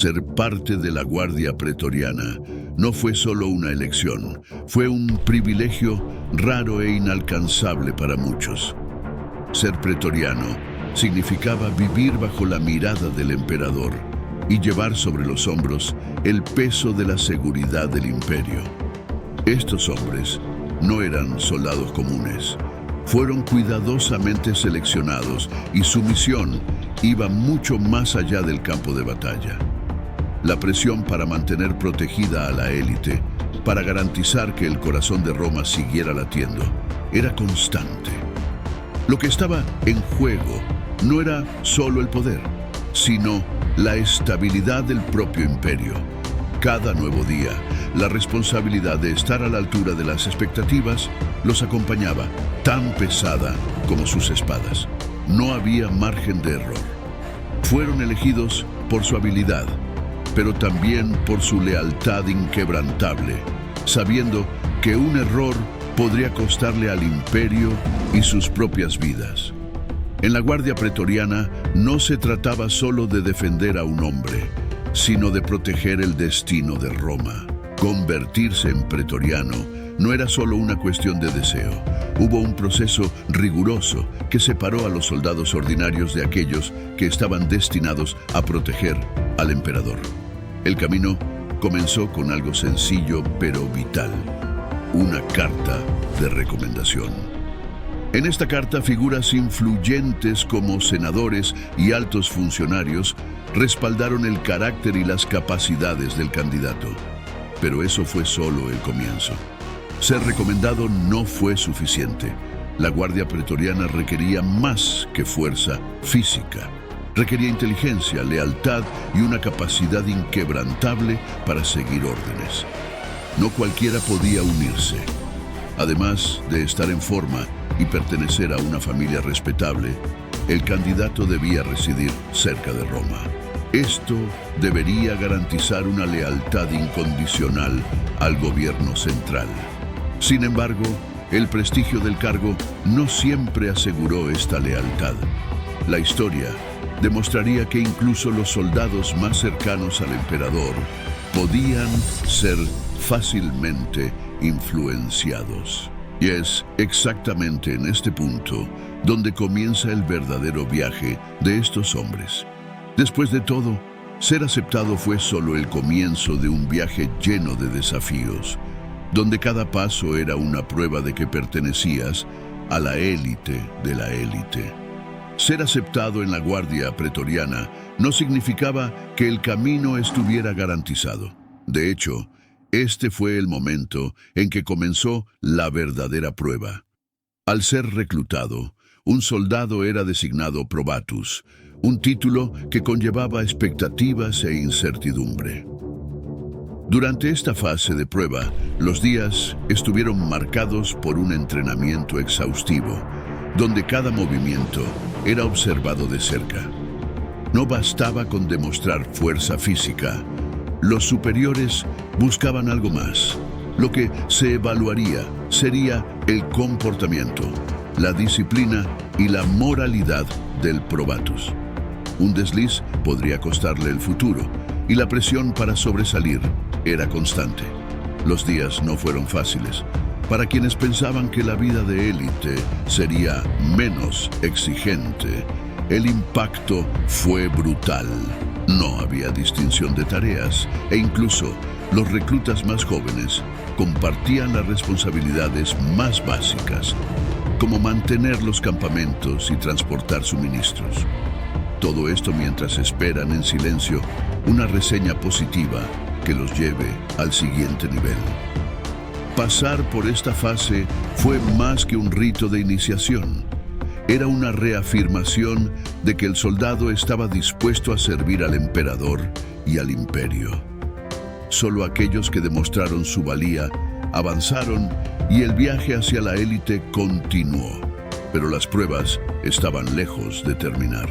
Ser parte de la Guardia Pretoriana no fue solo una elección, fue un privilegio raro e inalcanzable para muchos. Ser pretoriano significaba vivir bajo la mirada del emperador y llevar sobre los hombros el peso de la seguridad del imperio. Estos hombres no eran soldados comunes, fueron cuidadosamente seleccionados y su misión iba mucho más allá del campo de batalla. La presión para mantener protegida a la élite, para garantizar que el corazón de Roma siguiera latiendo, era constante. Lo que estaba en juego no era solo el poder, sino la estabilidad del propio imperio. Cada nuevo día, la responsabilidad de estar a la altura de las expectativas los acompañaba, tan pesada como sus espadas. No había margen de error. Fueron elegidos por su habilidad, pero también por su lealtad inquebrantable, sabiendo que un error podría costarle al imperio y sus propias vidas. En la Guardia Pretoriana no se trataba solo de defender a un hombre, sino de proteger el destino de Roma. Convertirse en pretoriano no era solo una cuestión de deseo. Hubo un proceso riguroso que separó a los soldados ordinarios de aquellos que estaban destinados a proteger al emperador. El camino comenzó con algo sencillo pero vital: una carta de recomendación. En esta carta, figuras influyentes como senadores y altos funcionarios respaldaron el carácter y las capacidades del candidato. Pero eso fue solo el comienzo. Ser recomendado no fue suficiente. La Guardia Pretoriana requería más que fuerza física. Requería inteligencia, lealtad y una capacidad inquebrantable para seguir órdenes. No cualquiera podía unirse. Además de estar en forma y pertenecer a una familia respetable, el candidato debía residir cerca de Roma. Esto debería garantizar una lealtad incondicional al gobierno central. Sin embargo, el prestigio del cargo no siempre aseguró esta lealtad. La historia demostraría que incluso los soldados más cercanos al emperador podían ser fácilmente influenciados. Y es exactamente en este punto donde comienza el verdadero viaje de estos hombres. Después de todo, ser aceptado fue solo el comienzo de un viaje lleno de desafíos, donde cada paso era una prueba de que pertenecías a la élite de la élite. Ser aceptado en la Guardia Pretoriana no significaba que el camino estuviera garantizado. De hecho, este fue el momento en que comenzó la verdadera prueba. Al ser reclutado, un soldado era designado probatus, un título que conllevaba expectativas e incertidumbre. Durante esta fase de prueba, los días estuvieron marcados por un entrenamiento exhaustivo, donde cada movimiento era observado de cerca. No bastaba con demostrar fuerza física. Los superiores buscaban algo más. Lo que se evaluaría sería el comportamiento, la disciplina y la moralidad del probatus. Un desliz podría costarle el futuro, y la presión para sobresalir era constante. Los días no fueron fáciles. Para quienes pensaban que la vida de élite sería menos exigente, el impacto fue brutal. No había distinción de tareas e incluso los reclutas más jóvenes compartían las responsabilidades más básicas, como mantener los campamentos y transportar suministros. Todo esto mientras esperan en silencio una reseña positiva que los lleve al siguiente nivel. Pasar por esta fase fue más que un rito de iniciación. Era una reafirmación de que el soldado estaba dispuesto a servir al emperador y al imperio. Solo aquellos que demostraron su valía avanzaron y el viaje hacia la élite continuó, pero las pruebas estaban lejos de terminar.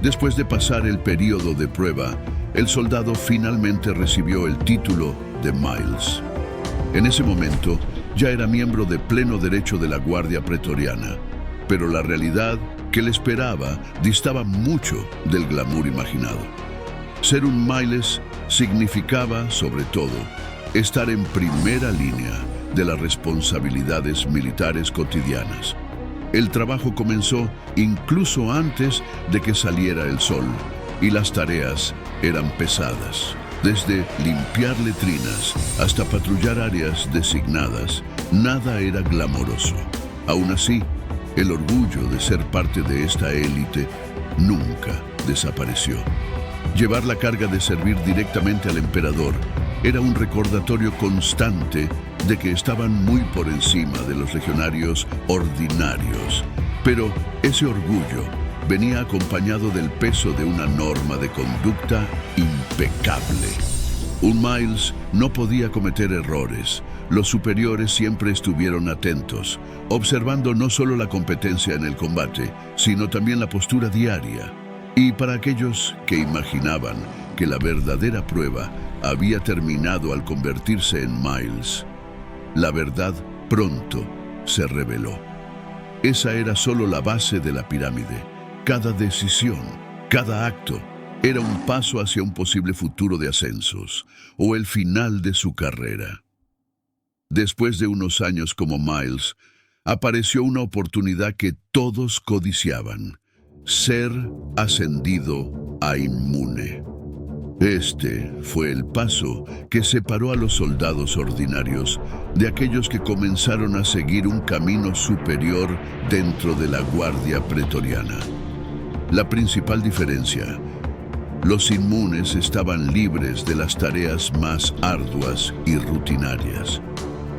Después de pasar el periodo de prueba, el soldado finalmente recibió el título de Miles. En ese momento, ya era miembro de pleno derecho de la Guardia Pretoriana, pero la realidad que le esperaba distaba mucho del glamour imaginado. Ser un Miles significaba, sobre todo, estar en primera línea de las responsabilidades militares cotidianas. El trabajo comenzó incluso antes de que saliera el sol, y las tareas eran pesadas. Desde limpiar letrinas hasta patrullar áreas designadas, nada era glamoroso. Aún así, el orgullo de ser parte de esta élite nunca desapareció. Llevar la carga de servir directamente al emperador era un recordatorio constante de que estaban muy por encima de los legionarios ordinarios. Pero ese orgullo venía acompañado del peso de una norma de conducta impecable. Un Miles no podía cometer errores. Los superiores siempre estuvieron atentos, observando no solo la competencia en el combate, sino también la postura diaria. Y para aquellos que imaginaban que la verdadera prueba había terminado al convertirse en Miles, la verdad pronto se reveló. Esa era solo la base de la pirámide. Cada decisión, cada acto, era un paso hacia un posible futuro de ascensos, o el final de su carrera. Después de unos años como Miles, apareció una oportunidad que todos codiciaban: ser ascendido a inmune. Este fue el paso que separó a los soldados ordinarios de aquellos que comenzaron a seguir un camino superior dentro de la Guardia Pretoriana. La principal diferencia: los inmunes estaban libres de las tareas más arduas y rutinarias,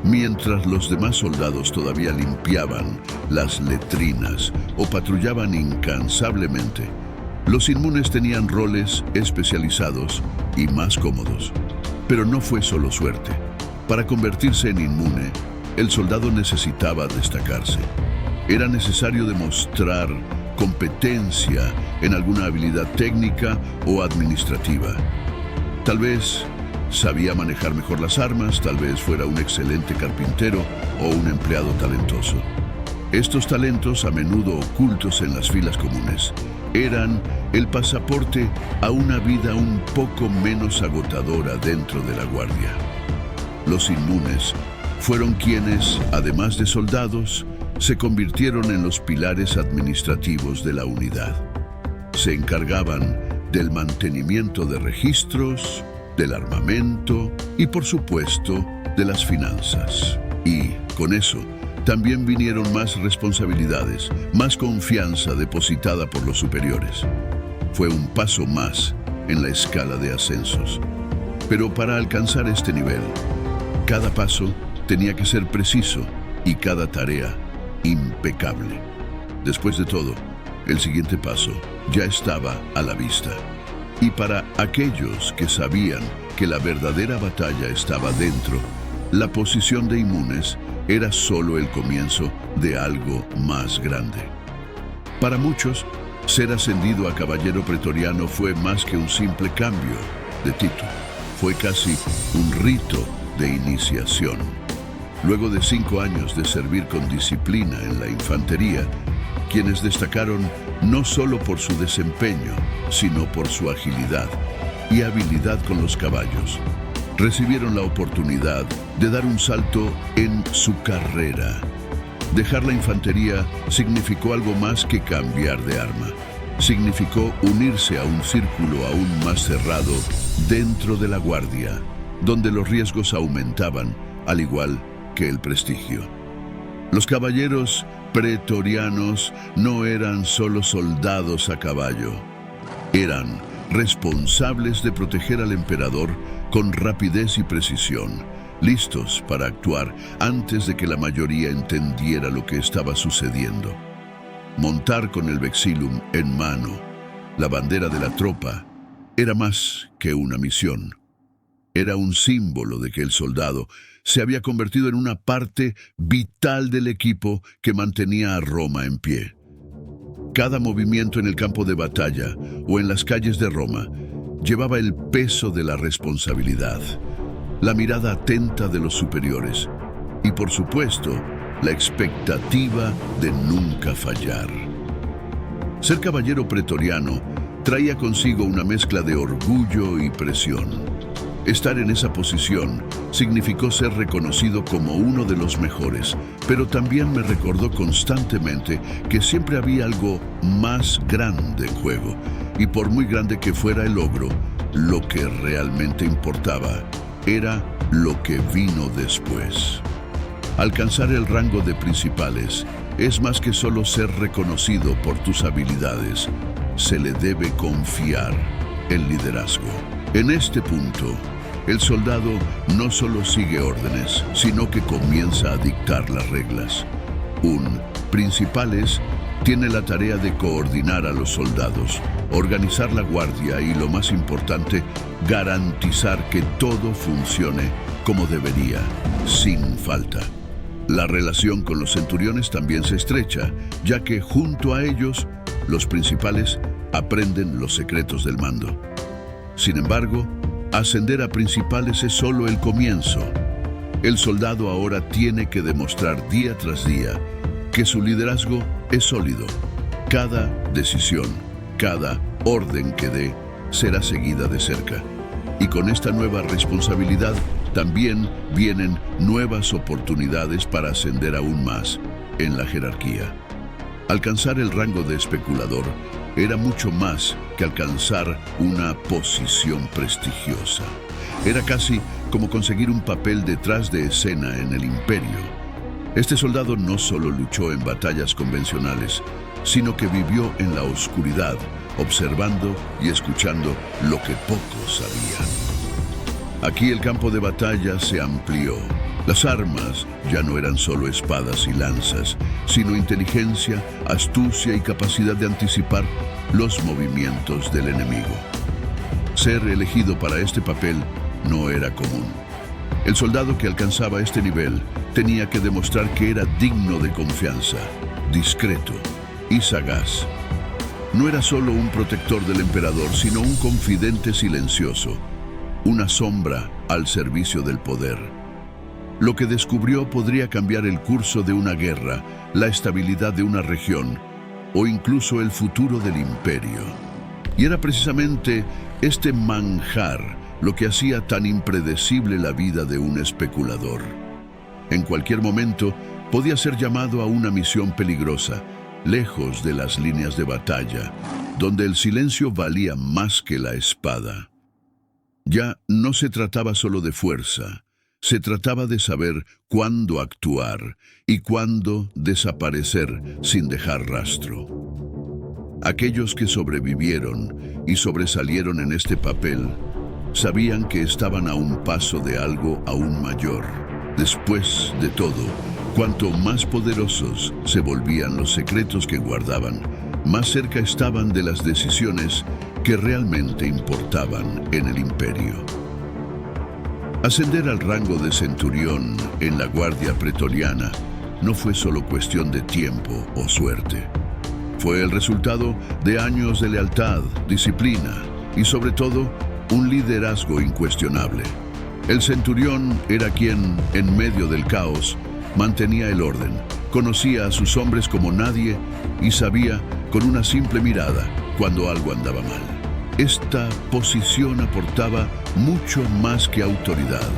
mientras los demás soldados todavía limpiaban las letrinas o patrullaban incansablemente. Los inmunes tenían roles especializados y más cómodos. Pero no fue solo suerte. Para convertirse en inmune, el soldado necesitaba destacarse. Era necesario demostrar competencia en alguna habilidad técnica o administrativa. Tal vez sabía manejar mejor las armas, tal vez fuera un excelente carpintero o un empleado talentoso. Estos talentos, a menudo ocultos en las filas comunes, eran el pasaporte a una vida un poco menos agotadora dentro de la guardia. Los inmunes fueron quienes, además de soldados, se convirtieron en los pilares administrativos de la unidad. Se encargaban del mantenimiento de registros, del armamento y, por supuesto, de las finanzas. Y, con eso, también vinieron más responsabilidades, más confianza depositada por los superiores. Fue un paso más en la escala de ascensos. Pero para alcanzar este nivel, cada paso tenía que ser preciso y cada tarea impecable. Después de todo, el siguiente paso ya estaba a la vista. Y para aquellos que sabían que la verdadera batalla estaba dentro, la posición de inmunes era solo el comienzo de algo más grande. Para muchos, ser ascendido a caballero pretoriano fue más que un simple cambio de título. Fue casi un rito de iniciación. Luego de 5 años de servir con disciplina en la infantería, quienes destacaron no solo por su desempeño, sino por su agilidad y habilidad con los caballos, recibieron la oportunidad de dar un salto en su carrera. Dejar la infantería significó algo más que cambiar de arma. Significó unirse a un círculo aún más cerrado dentro de la guardia, donde los riesgos aumentaban, al igual que el prestigio. Los caballeros pretorianos no eran solo soldados a caballo. Eran responsables de proteger al emperador con rapidez y precisión, listos para actuar antes de que la mayoría entendiera lo que estaba sucediendo. Montar con el vexillum en mano, la bandera de la tropa, era más que una misión. Era un símbolo de que el soldado se había convertido en una parte vital del equipo que mantenía a Roma en pie. Cada movimiento en el campo de batalla o en las calles de Roma llevaba el peso de la responsabilidad, la mirada atenta de los superiores y, por supuesto, la expectativa de nunca fallar. Ser caballero pretoriano traía consigo una mezcla de orgullo y presión. Estar en esa posición significó ser reconocido como uno de los mejores, pero también me recordó constantemente que siempre había algo más grande en juego, y por muy grande que fuera el logro, lo que realmente importaba era lo que vino después. Alcanzar el rango de principales es más que solo ser reconocido por tus habilidades. Se le debe confiar el liderazgo. En este punto, el soldado no solo sigue órdenes, sino que comienza a dictar las reglas. Un principales tiene la tarea de coordinar a los soldados, organizar la guardia y, lo más importante, garantizar que todo funcione como debería, sin falta. La relación con los centuriones también se estrecha, ya que junto a ellos, los principales aprenden los secretos del mando. Sin embargo, ascender a principales es solo el comienzo. El soldado ahora tiene que demostrar día tras día que su liderazgo es sólido. Cada decisión, cada orden que dé, será seguida de cerca. Y con esta nueva responsabilidad también vienen nuevas oportunidades para ascender aún más en la jerarquía. Alcanzar el rango de especulador era mucho más que alcanzar una posición prestigiosa. Era casi como conseguir un papel detrás de escena en el imperio. Este soldado no solo luchó en batallas convencionales, sino que vivió en la oscuridad, observando y escuchando lo que pocos sabían. Aquí el campo de batalla se amplió. Las armas ya no eran solo espadas y lanzas, sino inteligencia, astucia y capacidad de anticipar los movimientos del enemigo. Ser elegido para este papel no era común. El soldado que alcanzaba este nivel tenía que demostrar que era digno de confianza, discreto y sagaz. No era solo un protector del emperador, sino un confidente silencioso, una sombra al servicio del poder. Lo que descubrió podría cambiar el curso de una guerra, la estabilidad de una región o incluso el futuro del imperio. Y era precisamente este manjar lo que hacía tan impredecible la vida de un especulador. En cualquier momento podía ser llamado a una misión peligrosa, lejos de las líneas de batalla, donde el silencio valía más que la espada. Ya no se trataba solo de fuerza, se trataba de saber cuándo actuar y cuándo desaparecer sin dejar rastro. Aquellos que sobrevivieron y sobresalieron en este papel sabían que estaban a un paso de algo aún mayor. Después de todo, cuanto más poderosos se volvían los secretos que guardaban, más cerca estaban de las decisiones que realmente importaban en el imperio. Ascender al rango de centurión en la Guardia Pretoriana no fue solo cuestión de tiempo o suerte. Fue el resultado de años de lealtad, disciplina y, sobre todo, un liderazgo incuestionable. El centurión era quien, en medio del caos, mantenía el orden, conocía a sus hombres como nadie y sabía, con una simple mirada, cuando algo andaba mal. Esta posición aportaba mucho más que autoridad,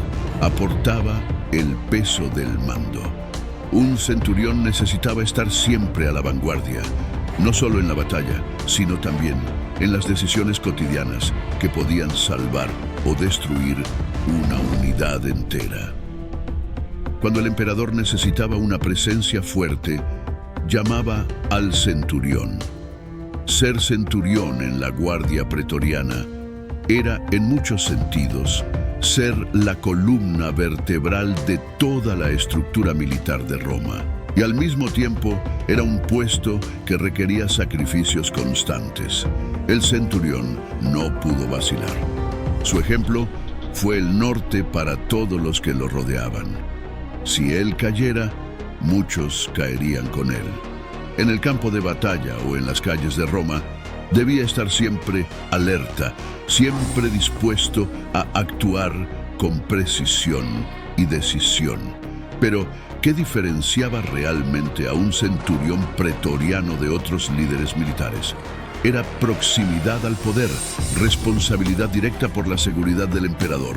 aportaba el peso del mando. Un centurión necesitaba estar siempre a la vanguardia, no solo en la batalla, sino también en las decisiones cotidianas que podían salvar o destruir una unidad entera. Cuando el emperador necesitaba una presencia fuerte, llamaba al centurión. Ser centurión en la Guardia Pretoriana era, en muchos sentidos, ser la columna vertebral de toda la estructura militar de Roma. Y al mismo tiempo era un puesto que requería sacrificios constantes. El centurión no pudo vacilar. Su ejemplo fue el norte para todos los que lo rodeaban. Si él cayera, muchos caerían con él. En el campo de batalla o en las calles de Roma, debía estar siempre alerta, siempre dispuesto a actuar con precisión y decisión. Pero, ¿qué diferenciaba realmente a un centurión pretoriano de otros líderes militares? era proximidad al poder, responsabilidad directa por la seguridad del emperador.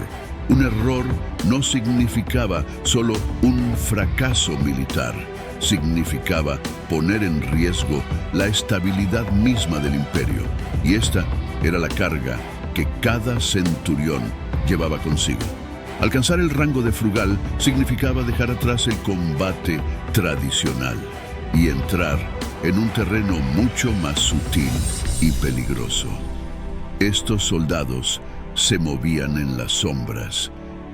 Un error no significaba solo un fracaso militar, significaba poner en riesgo la estabilidad misma del imperio. Y esta era la carga que cada centurión llevaba consigo. Alcanzar el rango de frugal significaba dejar atrás el combate tradicional y entrar en un terreno mucho más sutil y peligroso. Estos soldados se movían en las sombras.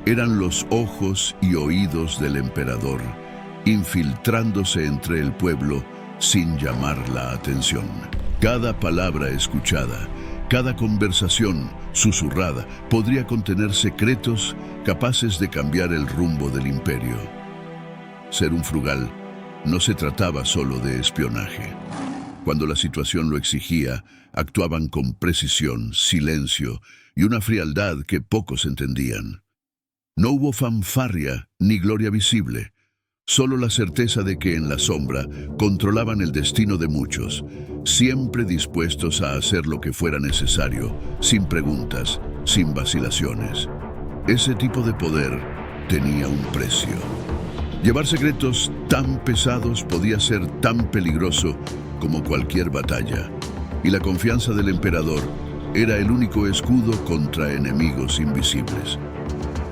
Eran los ojos y oídos del emperador, infiltrándose entre el pueblo sin llamar la atención. Cada palabra escuchada, cada conversación susurrada podría contener secretos capaces de cambiar el rumbo del imperio. Ser un frugal no se trataba solo de espionaje. Cuando la situación lo exigía, actuaban con precisión, silencio y una frialdad que pocos entendían. No hubo fanfarria ni gloria visible, solo la certeza de que en la sombra controlaban el destino de muchos, siempre dispuestos a hacer lo que fuera necesario, sin preguntas, sin vacilaciones. Ese tipo de poder tenía un precio. Llevar secretos tan pesados podía ser tan peligroso como cualquier batalla, y la confianza del emperador era el único escudo contra enemigos invisibles.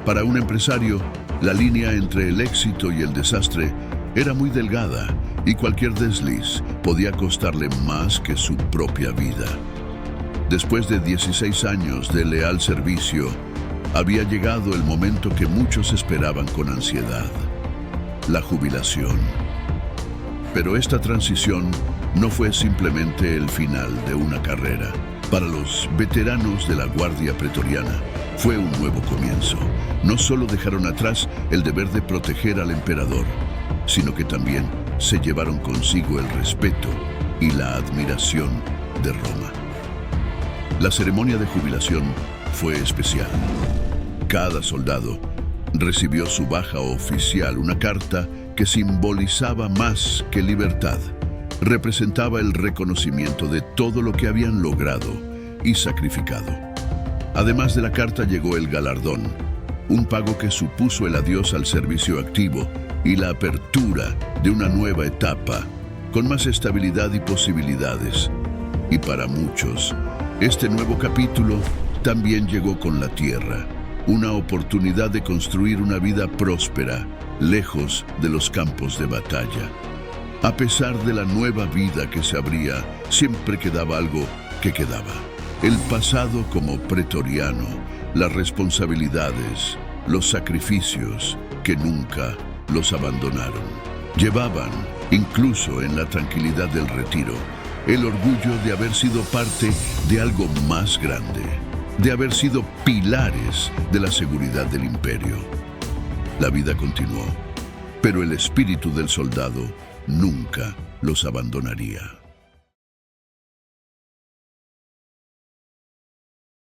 Para un empresario, la línea entre el éxito y el desastre era muy delgada, y cualquier desliz podía costarle más que su propia vida. Después de 16 años de leal servicio, había llegado el momento que muchos esperaban con ansiedad: la jubilación. Pero esta transición no fue simplemente el final de una carrera. Para los veteranos de la Guardia Pretoriana, fue un nuevo comienzo. No solo dejaron atrás el deber de proteger al emperador, sino que también se llevaron consigo el respeto y la admiración de Roma. La ceremonia de jubilación fue especial. Cada soldado recibió su baja oficial, una carta que simbolizaba más que libertad. Representaba el reconocimiento de todo lo que habían logrado y sacrificado. Además de la carta llegó el galardón, un pago que supuso el adiós al servicio activo y la apertura de una nueva etapa, con más estabilidad y posibilidades. Y para muchos, este nuevo capítulo también llegó con la tierra, una oportunidad de construir una vida próspera, lejos de los campos de batalla. A pesar de la nueva vida que se abría, siempre quedaba algo que quedaba: el pasado como pretoriano, las responsabilidades, los sacrificios que nunca los abandonaron. Llevaban, incluso en la tranquilidad del retiro, el orgullo de haber sido parte de algo más grande, de haber sido pilares de la seguridad del imperio. La vida continuó, pero el espíritu del soldado nunca los abandonaría.